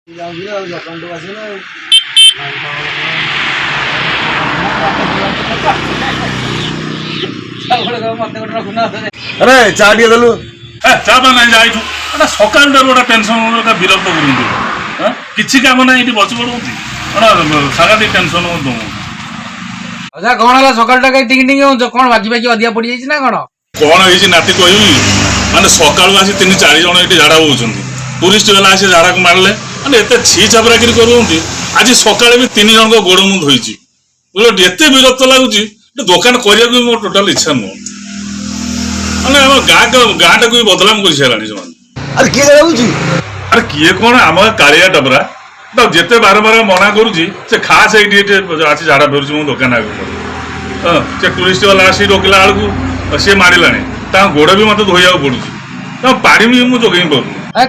अरे चा टे देलु चा तो ना जाई सकाल गोटे टेनसन विरक्त कर किसी काम ना ये बस पड़े सांघातिक टेनसन अच्छा कौन है सकाल टा टिंग टिंग हो कौन बाकी बाकी अधिया पड़ जाइए ना कौन कौन है नाती कह माने सकाल आसी 3-4 जन ये झाड़ा बोलते टूरिस्ट वाला आसी झाड़ा को मारे मैंने एत छी छापरागिरी कर आज सकाल भी 3 जन को गोड़ मुझे धोई बुझे एत विरक्त लगुच दुकान करने मोर टोटाल इच्छा नुह मैंने आम गाँ टाक भी बदनाम कर सारा अरे किए अरे किए कौन आम कालिया टबरा जिते बार बार मना करुच्ची से खास आसी झाड़ा फेरुच्ची मो दुकान आगे से टूरिस्ट वाला आसी रोकला बेलू सी मारा गोड़ भी मत धोया पड़ू पानी भी मुझे जोगे पाऊँ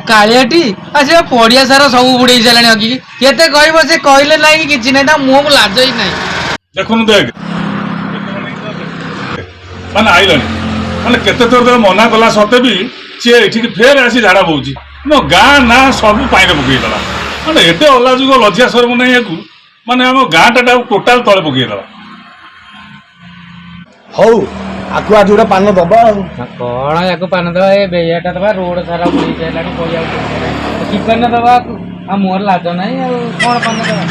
कालियाटी से पड़िया सारा सब बुड़े सारे केते कह से कहले ना कि ना मुँह को लाज ही ना देखुन देख माने आइला माने केते थोर मना कला सत्ते भी सी ये फेर आसी झाड़ा बोची मो गाँ ना सब पानी पकईदेला माने एटे अलाजुग लज्जा शर्म ना या माने आम गाँ टा टोटाल तले पकईदेला हौ आकु आज गोटे पान दबा कौन या पान दबा ये बेटा दबा रोड सारा बुड़ी सारा कि पान दबा मोर लाज ना कौन पान दबा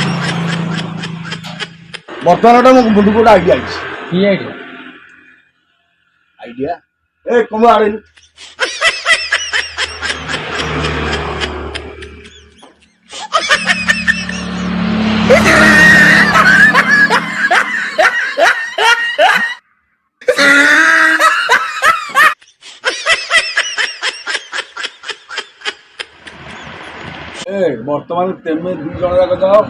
बर्तमान मो मुंड को आइडिया कि आइडिया आइडिया ए कम आड़े बर्तमान तेमे 2 जन जाक जाओ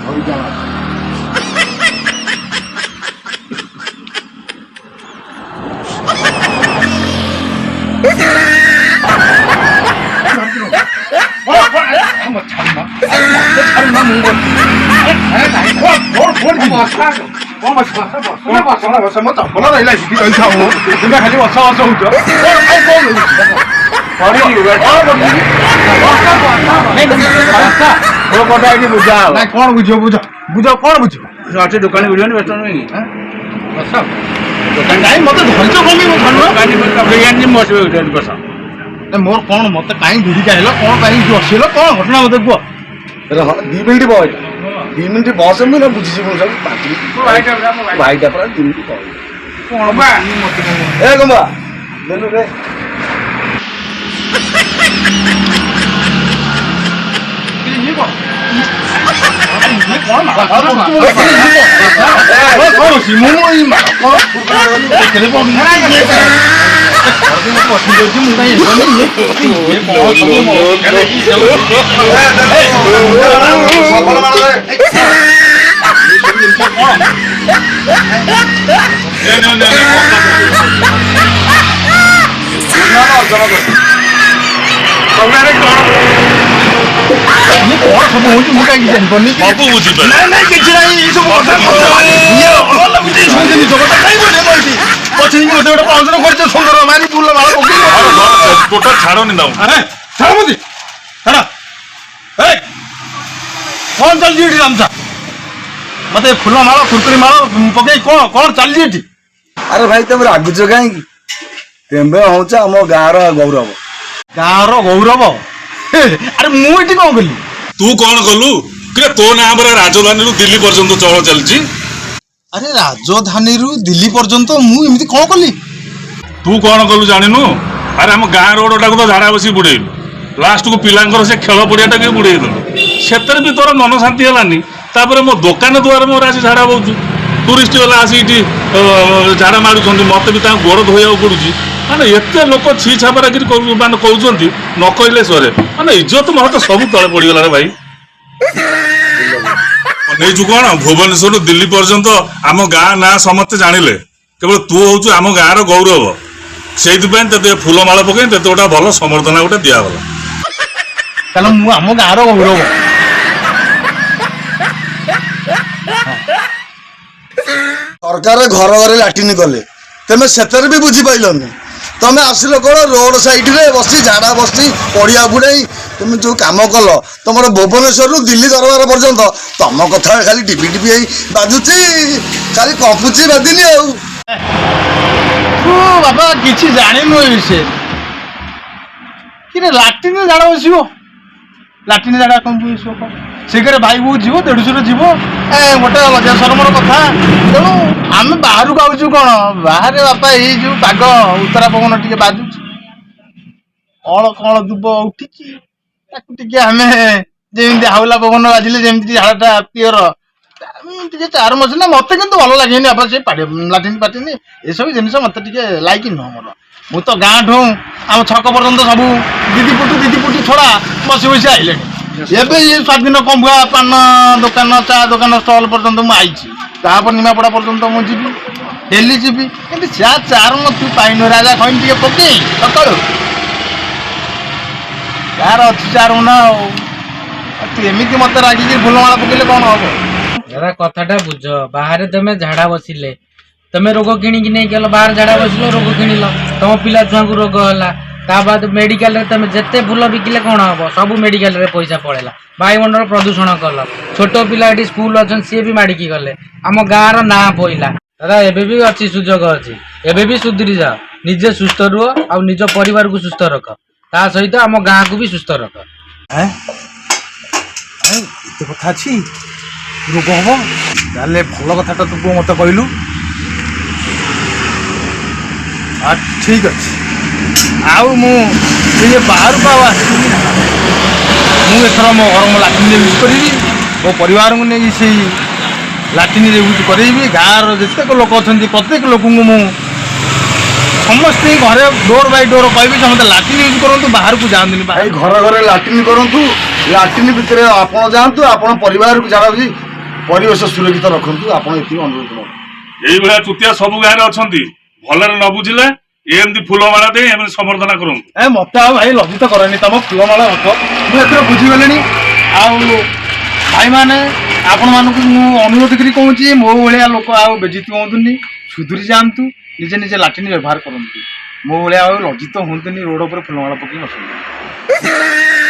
धरी जाना कौन बुझ बुझ बुझ कौन बुझ अच्छे दुकान बुझ मोर कौन मत कहीं भिड़ी आइल कौन कहीं असल कौन घटना मत कह 2 मिनट बस 2 मिनट बस मुझे बुझी भाईटा पूरा 2 मिनट ए गंबा देलु रे कौन चलती मत फूल माल कुरकुरी माल पकई कौन कौन चलती अरे भाई तुम रागुच कहीं तेबे हूँ आम गाँव गौरव अरे मुझे कौन कली तू कौन कलु तो ना राजधानी दिल्ली पर्यंत चल चलती अरे राजधानी दिल्ली पर्यंत मुझे कौन कली तू कौन कलु जानू अरे आम गाँ रोड टाक तो झाड़ा बस बुड़ेलु लास्ट को पिलांकर से खेल पड़िया टाक बुड़ेदेलु से भी तोर मन शांति है तापर मो दुकान द्वारा मोर आसी झाड़ा बोचु टूरिस्ट वाला आसी झाड़ा मारुंट मत भी गोड़ धोया पड़ू माने एत लोक छी छापरागिरी माने कहते न कहले सरे माने इज्जत महत सब तले पड़गला रे भाई नहीं कौन भुवनेश्वर दिल्ली पर्यंत आम गाँ ना समस्ते जानिले केवल तू हूँ आम गाँव गौरव से फूलमाल पकई ते गोटा भल समर्थना गोटे दिगला आम गाँव गौरव सरकार घर घर लाट्रिन कले तेमे से भी बुझी पाइलनि ତମେ ଆସିଲ କଣ ରୋଡ ସାଇଡରେ ବସି ଝାଡା ବସି ପଡିଆ ବୁଡେଇ তুমি ଯୋଉ କାମ କଲ ତମର ଭୁବନେଶ୍ୱରରୁ ଦିଲ୍ଲୀ ଦରବାର ପର୍ଯ୍ୟନ୍ତ ତମ କଥା ଖାଲି ଟିପି ଟିପି ହେଇ ବାଜୁଛି ଖାଲି କପୁଛି ବାଦିନି ଆଉ ତୁ ବାପା କିଛି ଜାଣିନୁ ଏ ବିଷୟରେ କିରେ ଲାଟ୍ରିନ୍ ଝାଡ଼ା ବସିବ ଲାଟ୍ରିନ୍ ଝାଡ଼ା କଣ ବସିବ କଣ ଶୀଘ୍ର ଭାଇ ବୋଉ ଯିବ ଦେଢ଼ଶୁର ଯିବ ଗୋଟେ ଲଜ୍ଜା ଶରମର କଥା ତେଣୁ ଆମେ ବାହାରକୁ ଆଉଛୁ କଣ ବାହାରେ ବାପା ଏଇ ଯୋଉ ପାଗ ଉତ୍ତରା ପବନ ଟିକେ ବାଜୁଛି କଳ କଳ ଦୁବ ଉଠିଛି ତାକୁ ଟିକେ ଆମେ ଯେମିତି ହାଉଲା ପବନ ବାଜିଲେ ଯେମିତି ଝାଡ଼ାଟା ପିଓର ଟିକେ ଚାର ମସଲା ମତେ କିନ୍ତୁ ଭଲ ଲାଗେନି ବାପା ସେ ଲାଟିନ୍ ପାଟିନି ଏସବୁ ଜିନିଷ ମତେ ଟିକେ ଲାଇକି ନୁହଁ ମୋର ମୁଁ ତ ଗାଁ ଠୁ ଆମ ଛକ ପର୍ଯ୍ୟନ୍ତ ସବୁ ଦିଦି ପୁଟି ଛଡ଼ା ବସି ବସି ଆଇଲେଣି ଏବେ ଇଏ ସ୍ୱାଧୀନ କମ୍ବୁଆ ପାନ ଦୋକାନ ଚା ଦୋକାନ ଷ୍ଟଲ୍ ପର୍ଯ୍ୟନ୍ତ ମୁଁ ଆଇଛି ତାପରେ ନିମାପଡ଼ା ପର୍ଯ୍ୟନ୍ତ ମୁଁ ଯିବି ଡେଲି ଯିବି କିନ୍ତୁ ଚାର ତୁ ପାଇନୁ ରାଜା ଖଇନି ଟିକେ ପକେଇ ସକାଳୁ ତାର ଅଛି ଚାର ନା ଆଉ ତୁ ଏମିତି ମତେ ରାଗିକି ଫୁଲମାଳ ପକେଇଲେ କଣ ହବ ଦାଦା କଥାଟା ବୁଝ ବାହାରେ ତମେ ଝାଡ଼ା ବସିଲେ ତମେ ରୋଗ କିଣିକି ନେଇକି ଗଲ ବାହାରେ ଝାଡ଼ା ବସିଲ ରୋଗ କିଣିଲ ତମ ପିଲା ଛୁଆଙ୍କୁ ରୋଗ ହେଲା ତା ବାଦ ମେଡିକାଲରେ ତମେ ଯେତେ ଫୁଲ ବିକିଲେ କଣ ହବ ସବୁ ମେଡିକାଲରେ ପଇସା ପଳେଇଲା ବାୟୁମଣ୍ଡଳ ପ୍ରଦୂଷଣ କଲ ଛୋଟ ପିଲା ଏଠି ସ୍କୁଲ ଅଛନ୍ତି ସିଏ ବି ମାଡିକି ଗଲେ ଆମ ଗାଁର ନାଁ ପଇଲା ଦାଦା ଏବେ ବି ଅଛି ସୁଯୋଗ ଅଛି ଏବେ ବି ସୁଧୁରି ଯାଅ ନିଜେ ସୁସ୍ଥ ରୁହ ଆଉ ନିଜ ପରିବାରକୁ ସୁସ୍ଥ ରଖ ତା ସହିତ ଆମ ଗାଁକୁ ବି ସୁସ୍ଥ ରଖ ଏତେ କଥା ଅଛି ରୋଗ ହବ ତାହେଲେ ଭଲ କଥାଟା ତୁ ମତେ କହିଲୁ ଠିକ ଅଛି ଆଉ ମୁଁ ଇଏ ବାହାରକୁ ଆଉ ଆସିବି ନା ମୁଁ ଏଥର ମୋ ଘର ମୋ ଲାଟ୍ରିନ୍ରେ ୟୁଜ୍ କରିବି ମୋ ପରିବାରଙ୍କୁ ନେଇକି ସେଇ ଲାଟ୍ରିନ୍ରେ ୟୁଜ୍ କରେଇବି ଗାଁର ଯେତେକ ଲୋକ ଅଛନ୍ତି ପ୍ରତ୍ୟେକ ଲୋକଙ୍କୁ ମୁଁ ସମସ୍ତେ ଘରେ ଡୋର ବାଇ ଡୋର କହିବି ସମସ୍ତେ ଲାଟ୍ରିନ୍ ୟୁଜ୍ କରନ୍ତୁ ବାହାରକୁ ଯାଆନ୍ତୁନି ଭାଇ ଘରେ ଘରେ ଲାଟ୍ରିନ୍ କରନ୍ତୁ ଲାଟ୍ରିନ୍ ଭିତରେ ଆପଣ ଯାଆନ୍ତୁ ଆପଣ ପରିବାରକୁ ଯାହା ବି ପରିବେଶ ସୁରକ୍ଷିତ ରଖନ୍ତୁ ଆପଣ ଏତିକି ଅନୁରୋଧ କରନ୍ତୁ ଏଇଭଳିଆ ଚୁତିଆ ସବୁ ଗାଁରେ ଅଛନ୍ତି ଭଲରେ ନ ବୁଝିଲେ ଏମିତି ଫୁଲମାଳା ଦେଇ ଏମିତି ସମର୍ଥନା କରନ୍ତୁ ମତେ ଆଉ ଭାଇ ଲଜ୍ଜିତ କରେନି ତମ ଫୁଲମାଳ ରଖ ମୁଁ ଏଥର ବୁଝିଗଲିଣି ଆଉ ଭାଇମାନେ ଆପଣମାନଙ୍କୁ ମୁଁ ଅନୁରୋଧ କରି କହୁଛି ମୋ ଭଳିଆ ଲୋକ ଆଉ ବେଜିତ ହୁଅନ୍ତୁନି ସୁଧୁରି ଯାଆନ୍ତୁ ନିଜେ ନିଜେ ଲାଟ୍ରିନ୍ ବ୍ୟବହାର କରନ୍ତୁ ମୋ ଭଳିଆ ଆଉ ଲଜ୍ଜିତ ହୁଅନ୍ତୁନି ରୋଡ ଉପରେ ଫୁଲମାଳ ପକେଇ ବସନ୍ତୁ